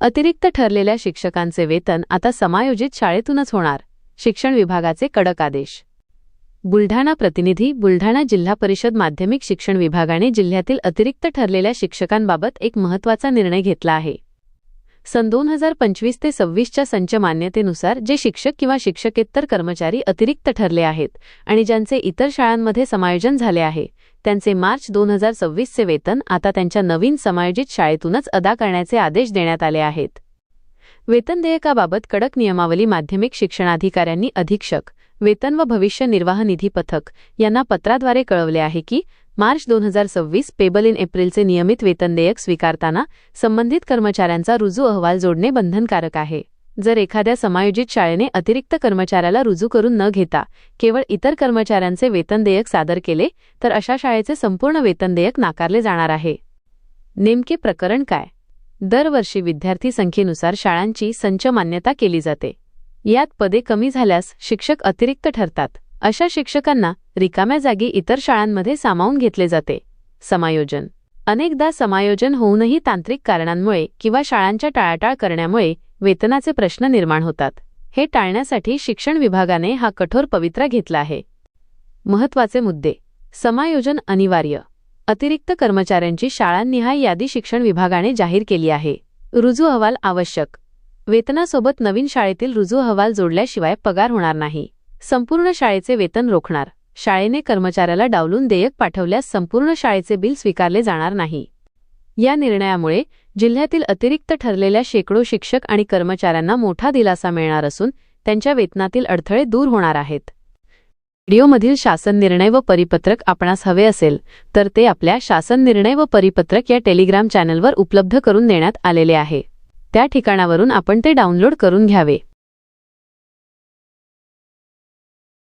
अतिरिक्त ठरलेल्या शिक्षकांचे वेतन आता समायोजित शाळेतूनच होणार. शिक्षण विभागाचे कडक आदेश. बुलढाणा प्रतिनिधी. बुलढाणा जिल्हा परिषद माध्यमिक शिक्षण विभागाने जिल्ह्यातील अतिरिक्त ठरलेल्या शिक्षकांबाबत एक महत्त्वाचा निर्णय घेतला आहे. सन 2025 ते 26च्या संच मान्यतेनुसार जे शिक्षक किंवा शिक्षकेतर कर्मचारी अतिरिक्त ठरले आहेत आणि ज्यांचे इतर शाळांमध्ये समायोजन झाले आहे, त्यांचे मार्च 2026चे वेतन आता त्यांच्या नवीन समायोजित शाळेतूनच अदा करण्याचे आदेश देण्यात आले आहेत. वेतन देयकाबाबत कडक नियमावली माध्यमिक शिक्षणाधिकाऱ्यांनी अधीक्षक, वेतन व भविष्य निर्वाह निधी पथक यांना पत्राद्वारे कळवले आहे की मार्च 2026 पेबल इन एप्रिलचे नियमित वेतन देयक स्वीकारताना संबंधित कर्मचाऱ्यांचा रुजू अहवाल जोडणे बंधनकारक आहे. जर एखाद्या समायोजित शाळेने अतिरिक्त कर्मचाऱ्याला रुजू करून न घेता केवळ इतर कर्मचाऱ्यांचे वेतन देयक सादर केले तर अशा शाळेचे संपूर्ण वेतन देयक नाकारले जाणार आहे. नेमके प्रकरण काय? दरवर्षी विद्यार्थी संख्येनुसार शाळांची संच मान्यता केली जाते. यात पदे कमी झाल्यास शिक्षक अतिरिक्त ठरतात. अशा शिक्षकांना रिकाम्या जागी इतर शाळांमध्ये सामावून घेतले जाते. समायोजन. अनेकदा समायोजन होऊनही तांत्रिक कारणांमुळे किंवा शाळांच्या टाळाटाळ करण्यामुळे वेतनाचे प्रश्न निर्माण होतात. हे टाळण्यासाठी शिक्षण विभागाने हा कठोर पवित्रा घेतला आहे. महत्त्वाचे मुद्दे. समायोजन अनिवार्य. अतिरिक्त कर्मचाऱ्यांची शाळांनिहाय यादी शिक्षण विभागाने जाहीर केली आहे. रुजू अहवाल आवश्यक. वेतनासोबत नवीन शाळेतील रुजू अहवाल जोडल्याशिवाय पगार होणार नाही. संपूर्ण शाळेचे वेतन रोखणार. शाळेने कर्मचाऱ्याला डावलून देयक पाठवल्यास संपूर्ण शाळेचे बिल स्वीकारले जाणार नाही. या निर्णयामुळे जिल्ह्यातील अतिरिक्त ठरलेल्या शेकडो शिक्षक आणि कर्मचाऱ्यांना मोठा दिलासा मिळणार असून त्यांच्या वेतनातील अडथळे दूर होणार आहेत. व्हिडिओमधील शासन निर्णय व परिपत्रक आपणास हवे असेल तर ते आपल्या शासन निर्णय व परिपत्रक या टेलिग्राम चॅनलवर उपलब्ध करून देण्यात आलेले आहे. त्या ठिकाणावरून आपण ते डाउनलोड करून घ्यावे.